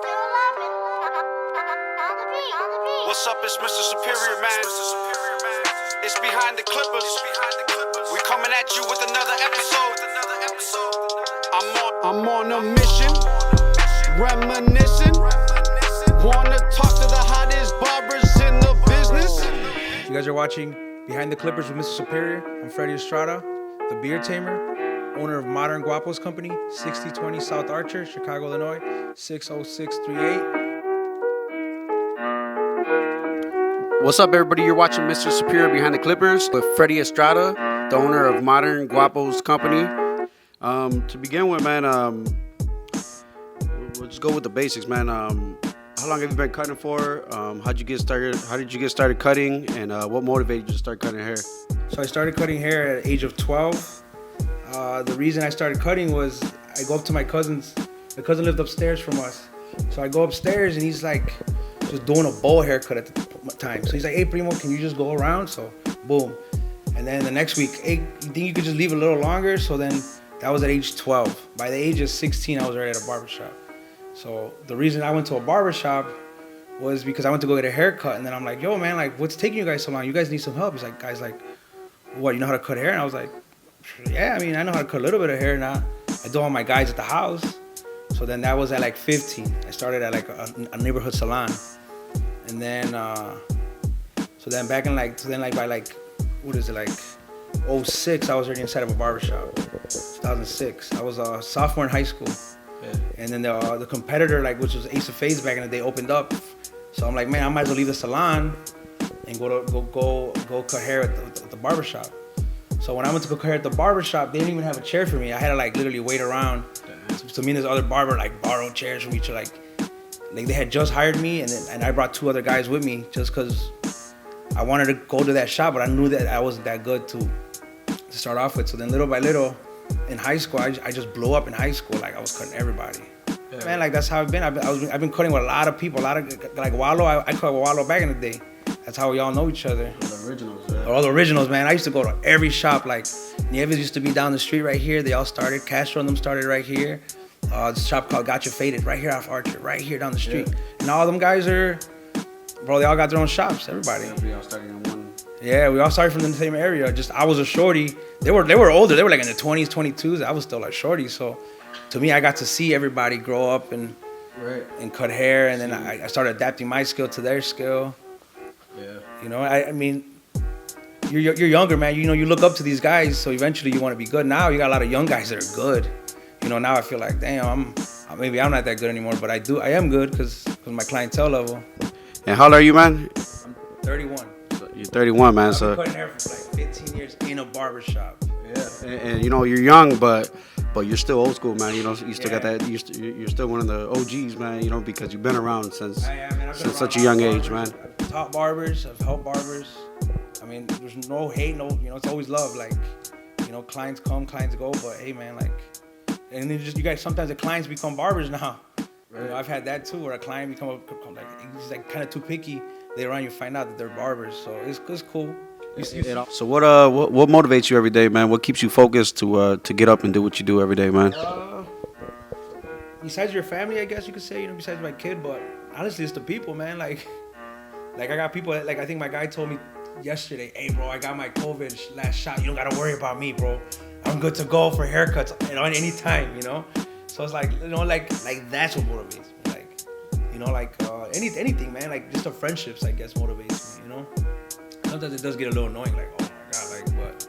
What's up, it's MrSuperior, man. It's Behind the Clippers. We coming at you with another episode. I'm on a mission, reminiscing. Wanna talk to the hottest barbers in the business. You guys are watching Behind the Clippers with MrSuperior. I'm Freddie Estrada, the Beard Tamer, owner of Modern Guapos Company, 6020 South Archer, Chicago, Illinois, 60638. What's up, everybody? You're watching MrSuperior Behind the Clippers with Freddie Estrada, the owner of Modern Guapos Company. To begin with, man, we'll just go with the basics, man. How long have you been cutting for? How'd you get started? How did you get started cutting? And what motivated you to start cutting hair? So I started cutting hair at the age of 12. The reason I started cutting was I go up to my cousin's. My cousin lived upstairs from us. So I go upstairs and he's like just doing a bowl haircut at the time. So he's like, hey, Primo, can you just go around? So boom. And then the next week, hey, you think you could just leave a little longer? So then that was at age 12. By the age of 16, I was already at a barbershop. So the reason I went to a barbershop was because I went to go get a haircut. And then I'm like, yo, man, like, what's taking you guys so long? You guys need some help. He's like, guys, like, what, you know how to cut hair? And I was like, yeah, I mean, I know how to cut a little bit of hair now. I do all my guys at the house. So then that was at like 15. I started at like a neighborhood salon. And then, so then back in like, by like, what is it, like 06, I was already inside of a barbershop. 2006, I was a sophomore in high school. Yeah. And then the competitor, like, which was Ace of Spades back in the day, opened up. So I'm like, man, I might as well leave the salon and go cut hair at the barbershop. So when I went to go cut hair at the barbershop, they didn't even have a chair for me. I had to like literally wait around. So me and this other barber like borrowed chairs from each other. Like they had just hired me, and I brought two other guys with me just because I wanted to go to that shop, but I knew that I wasn't that good to start off with. So then little by little, in high school, I just blew up in high school. Like I was cutting everybody. Yeah. Man, like that's how I've been. I've been cutting with a lot of people. A lot of like Wallow. I cut with Wallow back in the day. That's how we all know each other. The originals, yeah. All the originals, man. I used to go to every shop. Like Nieves used to be down the street right here. They all started. Castro and them started right here. This shop called Got You Faded right here off Archer, right here down the street. Yeah. And all them guys are, bro, they all got their own shops, everybody. Yeah, we all started in one. Yeah, we all started from the same area. Just I was a shorty. They were older. They were like in their 20s, 22s. I was still like shorty. So to me, I got to see everybody grow up and cut hair. And then I started adapting my skill to their skill. Yeah. You know, I mean, you're younger, man. You know, you look up to these guys. So eventually you want to be good. Now you got a lot of young guys that are good. You know, now I feel like, damn, maybe I'm not that good anymore, but I am good because my clientele level. And how old are you, man? I'm 31. So you're 31, man. I've been cutting hair for like 15 years in a barbershop. Yeah. And you know, you're young, but you're still old school, man. You know, you still got that. You're still one of the OGs, man. You know, because you've been around since such a young age, man. I've taught barbers. I've helped barbers. I mean, there's no hate, it's always love. Like, clients come, clients go, but hey, man, like. And then you guys, sometimes the clients become barbers now. Right. You know, I've had that too, where a client become like he's like kind of too picky. Later on, you find out that they're barbers, so it's cool. So what motivates you every day, man? What keeps you focused to get up and do what you do every day, man? Besides your family, I guess you could say, besides my kid, but honestly, it's the people, man. Like I got people. Like I think my guy told me yesterday, hey, bro, I got my COVID last shot. You don't gotta worry about me, bro. I'm good to go for haircuts at any time, So it's like, like that's what motivates me. Like, anything, man. Like just the friendships, I guess, motivates me. Sometimes it does get a little annoying, like, oh my God,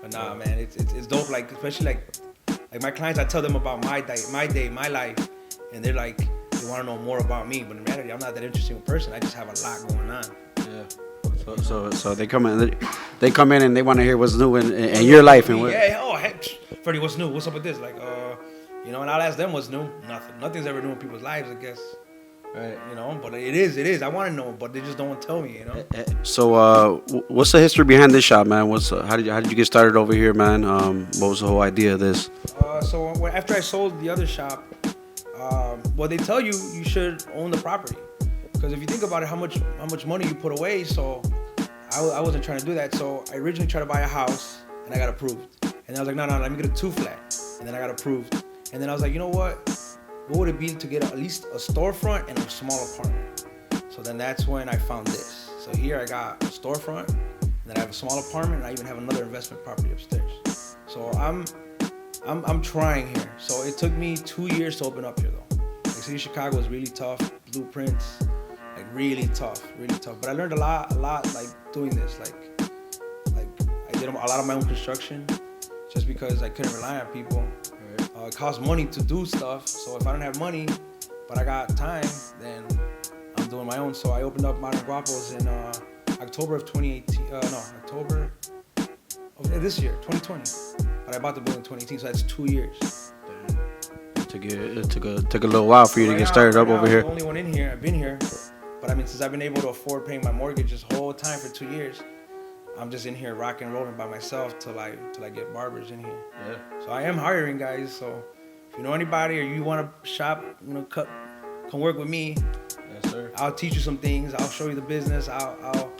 but nah, man, it's dope. Like especially like my clients, I tell them about my day, my life, and they're like, they want to know more about me. But in reality, I'm not that interesting person. I just have a lot going on. Yeah. So they come in and they want to hear what's new in your life and what. Yeah, heck, Freddie, what's new? What's up with this? Like, and I'll ask them what's new. Nothing's ever new in people's lives, I guess. Right. But it is. I want to know, but they just don't want to tell me. So, what's the history behind this shop, man? How did you get started over here, man? What was the whole idea of this? So after I sold the other shop, they tell you should own the property. Because if you think about it, how much money you put away, so I wasn't trying to do that. So I originally tried to buy a house, and I got approved. And I was like, no, let me get a 2-flat. And then I got approved. And then I was like, you know what? what would it be to get at least a storefront and a small apartment? So then that's when I found this. So here I got a storefront, and then I have a small apartment, and I even have another investment property upstairs. So I'm trying here. So it took me 2 years to open up here though. Like City of Chicago was really tough, blueprints, like really tough. But I learned a lot like doing this. Like I did a lot of my own construction, just because I couldn't rely on people. It costs money to do stuff, so if I don't have money, but I got time, then I'm doing my own. So I opened up Modern Guapos in October of 2018. October of this year, 2020. But I bought the building in 2018, so that's 2 years. It took a little while for you to get started up over here. I'm the only one in here. I've been here, but I mean, since I've been able to afford paying my mortgage this whole time for 2 years, I'm just in here rock and rolling by myself till I get barbers in here. Yeah. So I am hiring guys. So if you know anybody or you want to shop, come work with me. Yes, sir. I'll teach you some things. I'll show you the business. I'll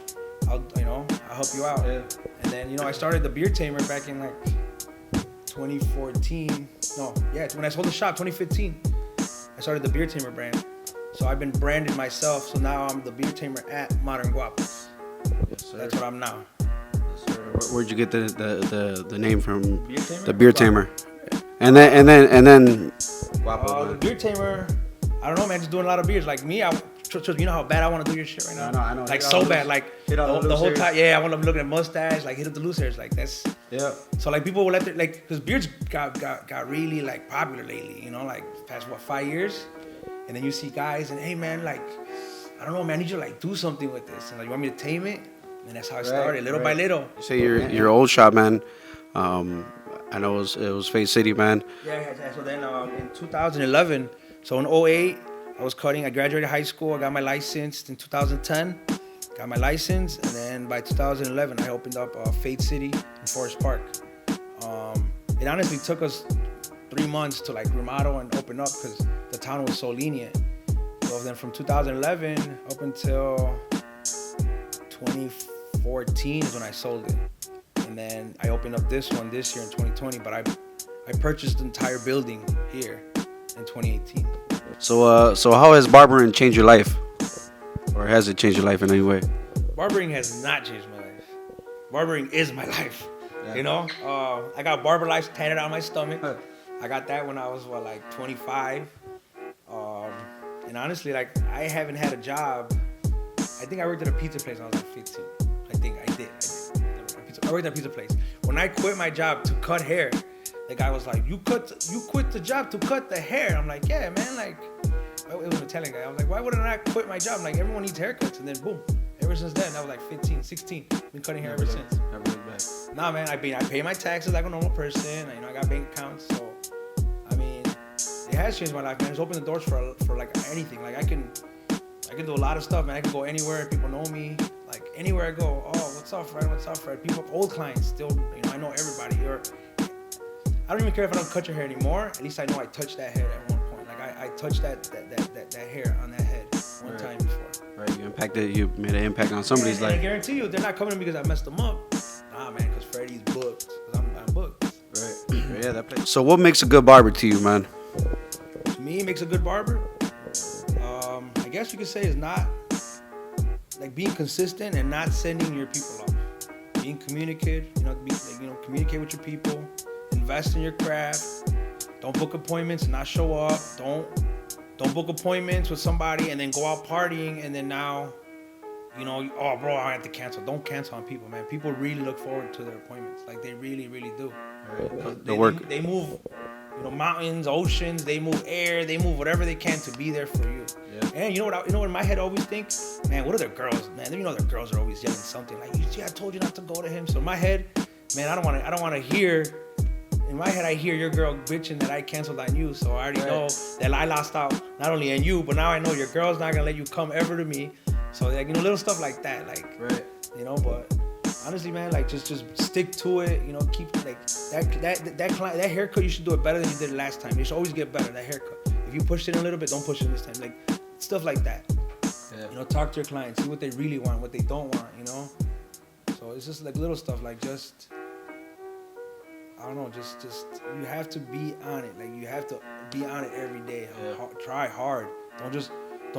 help you out. Yeah. And then I started the Beard Tamer back in like 2014. When I sold the shop, 2015. I started the Beard Tamer brand. So I've been branded myself. So now I'm the Beard Tamer at Modern Guapos. Yes, sir. That's what I'm now. Where'd you get the name from? Beard Tamer? The Beard Tamer. And then the Beard Tamer, I don't know, man, just doing a lot of beards. Like me, you know how bad I want to do your shit right now? I know. Like so bad. Like the whole time, I want to look at mustache, like hit up the loose hairs. Like that's, yeah. So like people will let because beards got really like popular lately, like past 5 years? And then you see guys and, hey man, like, I don't know, man, I need you to like do something with this. And like, you want me to tame it? And that's how it started, little by little. You say your old shop, man. I know it was Face City, man. Yeah. So then in 2011, so in 2008, I was cutting. I graduated high school. I got my license in 2010. Got my license, and then by 2011, I opened up Fate City in Forest Park. It honestly took us 3 months to like remodel and open up because the town was so lenient. So then from 2011 up until 2014 is when I sold it. And then I opened up this one this year in 2020, but I purchased the entire building here in 2018. So how has barbering changed your life? Or has it changed your life in any way? Barbering has not changed my life. Barbering is my life. Yeah. I got barber life tatted on my stomach. I got that when I was 25. And honestly, like, I haven't had a job. I think I worked at a pizza place when I was like 15. I think I did. I worked at a pizza place. When I quit my job to cut hair, the guy was like, you quit the job to cut the hair? I'm like, yeah, man, like, it was an Italian guy. I was like, why wouldn't I quit my job? I'm like, everyone needs haircuts. And then boom, ever since then, I was like 15, 16. Been cutting hair ever since. Never looked back. Nah, man, I pay my taxes like a normal person. I got bank accounts, so I mean, it has changed my life, man. It's opened the doors for like anything. Like I can do a lot of stuff, man. I can go anywhere. People know me. Like anywhere I go, oh, what's up, Fred? What's up, Fred? People, old clients, still, I know everybody. I don't even care if I don't cut your hair anymore. At least I know I touched that head at one point. Like I touched that hair on that head one time before. Right, you made an impact on somebody's life. I guarantee you, they're not coming to me because I messed them up. Nah, man, because Freddie's booked. Because I'm booked. Right. Yeah, that plays. So what makes a good barber to you, man? To me, makes a good barber. I guess you could say is not like being consistent and not sending your people off. Being communicative, communicate with your people. Invest in your craft. Don't book appointments and not show up. Don't book appointments with somebody and then go out partying and then now, oh bro, I have to cancel. Don't cancel on people, man. People really look forward to their appointments. Like they really, really do. Right. They move, mountains, oceans. They move air. They move whatever they can to be there for you. Yeah. And you know what in my head I always think, man, what are the girls, man? The girls are always yelling something like, "See, I told you not to go to him." So in my head, man, I don't want to hear. In my head, I hear your girl bitching that I canceled on you, so I already know that I lost out not only on you, but now I know your girl's not gonna let you come ever to me. So like little stuff like that, like But honestly, man, like just stick to it. Keep like that haircut. You should do it better than you did last time. You should always get better. That haircut. If you pushed it a little bit, don't push it this time. Like stuff like that. Yeah. Talk to your clients, see what they really want, what they don't want. So it's just like little stuff, like just. I don't know, just you have to be on it. Like, you have to be on it every day. Try hard. Don't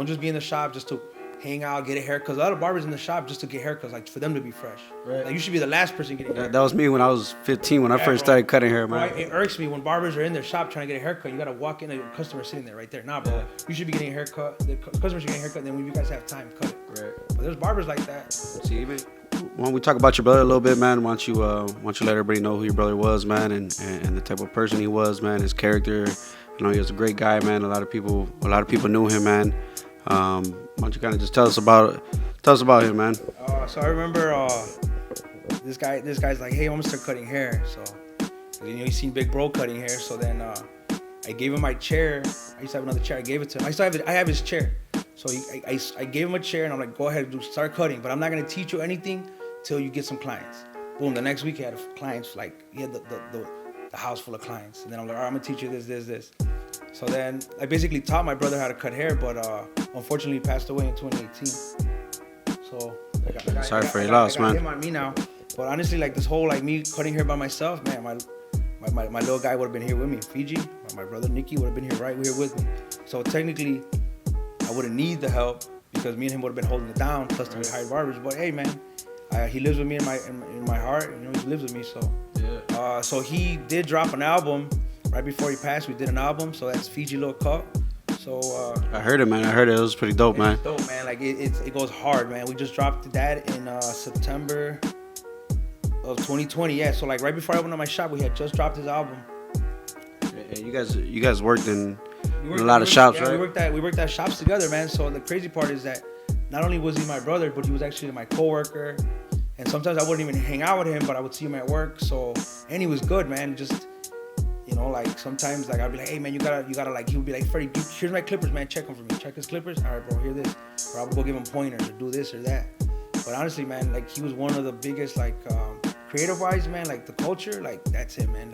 just be in the shop just to hang out, get a haircut. A lot of barbers in the shop just to get haircuts, like for them to be fresh. Right. Like, you should be the last person getting a haircut. That was me when I was 15 when I first started cutting hair, man. It irks me when barbers are in their shop trying to get a haircut. You gotta walk in, and your customer sitting there right there. Nah, bro. You should be getting a haircut. The customer should get a haircut. And then when you guys have time, cut it. Right. But there's barbers like that. See, even why don't we talk about your brother a little bit, man? Why don't you let everybody know who your brother was, man, and the type of person he was, man, his character. I know he was a great guy, man. A lot of people knew him, man. Why don't you kind of just tell us about him, man? So I remember this guy's like, hey, I'm gonna start cutting hair. So he's seen Big Bro cutting hair. So then I gave him my chair. I used to have another chair. I gave it to him. I have his chair. So I gave him a chair, and I'm like, go ahead, start cutting. But I'm not gonna teach you anything till you get some clients. Boom. The next week he had clients, like he had the house full of clients. And then I'm like, all right, I'm gonna teach you this. So then I basically taught my brother how to cut hair, but unfortunately he passed away in 2018. So sorry for your loss, man. Him on me now. But honestly, like this whole like me cutting hair by myself, man, my little guy would have been here with me. Fiji, my brother Nicky would have been here here with me. So technically, I wouldn't need the help because me and him would have been holding it down. Plus, we hired barbers. But hey, man, he lives with me in my heart. You know, he lives with me. So yeah. So he did drop an album. Right before he passed, we did an album, so that's Fiji Little Cup. So I heard it, man. It was pretty dope, man. It's dope, man. Like it goes hard, man. We just dropped that in September of 2020. Yeah, so like right before I opened up my shop, we had just dropped his album. And you guys worked in a lot of shops, right? We worked at shops together, man. So the crazy part is that not only was he my brother, but he was actually my coworker. And sometimes I wouldn't even hang out with him, but I would see him at work. So and he was good, man. Just you know, like sometimes, like I'd be like, hey man, you gotta like, he would be like, Freddie, here's my clippers, man, check them for me. Check his clippers. All right, bro, hear this. Or I would go give him pointers or do this or that. But honestly, man, like he was one of the biggest, like creative-wise, man, like the culture, like that's him, man.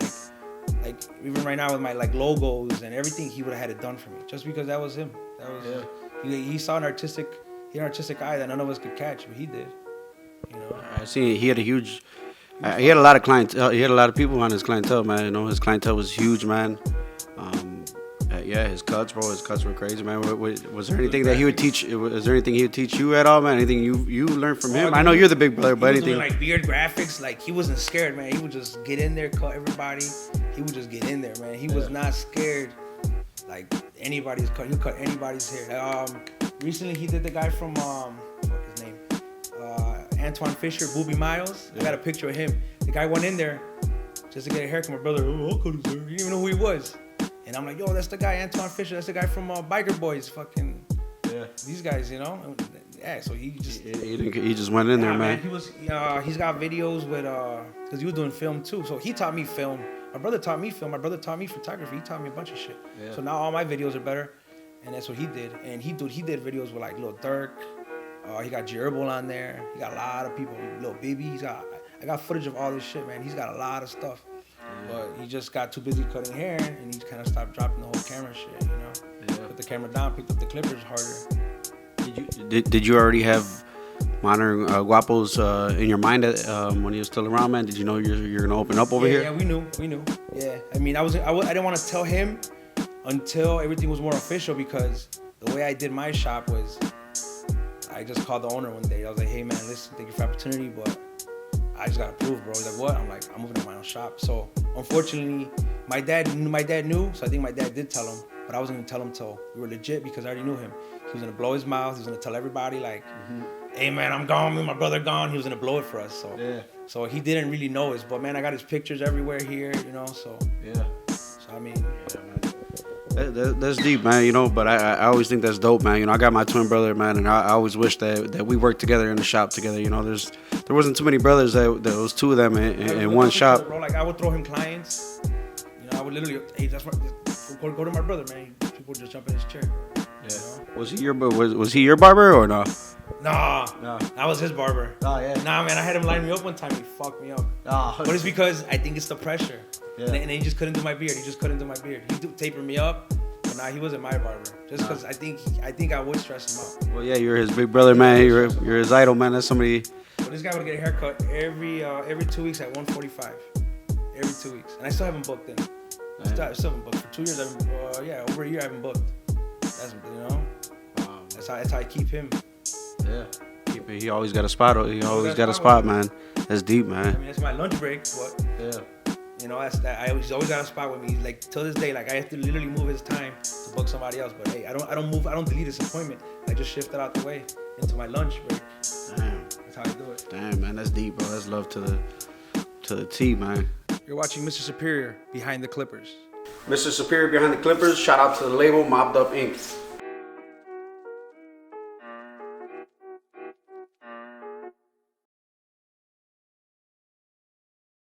Like even right now with my like logos and everything, he would have had it done for me just because that was him. That was he saw an artistic eye that none of us could catch, but he did. You know, I see he had a huge. He had a lot of clientele. He had a lot of people on his clientele, man. You know, his clientele was huge, man. His cuts, bro. His cuts were crazy, man. Was there anything that he would teach? Was there anything he would teach you at all, man? Anything you learned from him? I know you're the big brother, but anything doing, like beard graphics, like he wasn't scared, man. He would just get in there, cut everybody. He would just get in there, man. He was not scared. Like anybody's cut, he'll cut anybody's hair. Recently he did the guy from what's his name? Antoine Fisher, Booby Miles. I got a picture of him. The guy went in there just to get a haircut. My brother, I'll cut his hair. He didn't even know who he was. And I'm like, yo, that's the guy, Antoine Fisher. That's the guy from Biker Boys. Fucking these guys, you know. Yeah, so he just went in there, man. He was he's got videos with because he was doing film too. So he taught me film. My brother taught me film. My brother taught me photography. He taught me a bunch of shit. Yeah. So now all my videos are better, and that's what he did. And he did videos with like Lil Durk. He got Gerbil on there. He got a lot of people. Lil Baby. I got footage of all this shit, man. He's got a lot of stuff. But he just got too busy cutting hair, and he kind of stopped dropping the whole camera shit, you know? Yeah. Put the camera down, picked up the clippers harder. Did you already have Modern Guapos in your mind when he was still around, man? Did you know you're gonna open up over here? Yeah, we knew. Yeah, I mean, I didn't want to tell him until everything was more official, because the way I did my shop was I just called the owner one day. I was like, hey man, listen, thank you for the opportunity, but I just got approved, bro. He's like, what? I'm like, I'm moving to my own shop. So unfortunately, my dad knew, so I think my dad did tell him, but I wasn't gonna tell him till we were legit, because I already knew him. He was gonna blow his mouth. He was gonna tell everybody like, hey man, I'm gone. Me and my brother gone. He was gonna blow it for us. So he didn't really know us, but man, I got his pictures everywhere here, you know. So So I mean, That's deep, man, you know, but I always think that's dope, man. You know, I got my twin brother, man, and I always wish that we worked together in the shop together. You know, there wasn't too many brothers there was two of them in one shop. Bro, like I would throw him clients. You know, I would literally, hey, that's what, go to my brother, man. People would just jump in his chair. Yeah. You know? Was he your barber or no? Nah, that was his barber. Oh yeah. Nah, man, I had him line me up one time. He fucked me up. But it's because I think it's the pressure. Yeah. And he just couldn't do my beard. He tapered me up, but nah, he wasn't my barber. Just because I think I would stress him out. Well, yeah, you're his big brother, man. You're his idol, man. That's somebody. Well, this guy would get a haircut every 2 weeks at 1:45. every 2 weeks, and I still haven't booked in. I still haven't booked for 2 years. Over a year I haven't booked. That's that's how I keep him. Yeah, he always got a spot. He always got a spot, man. That's deep, man. I mean, that's my lunch break, but you know, that's that. I always got a spot with me. Like till this day, like I have to literally move his time to book somebody else. But hey, I don't delete his appointment. I just shift it out the way into my lunch break. Damn. That's how I do it. Damn, man, that's deep, bro. That's love to the T, man. You're watching Mr. Superior Behind the Clippers. MrSuperior Behind the Clippers. Shout out to the label Mobbed Up Inc.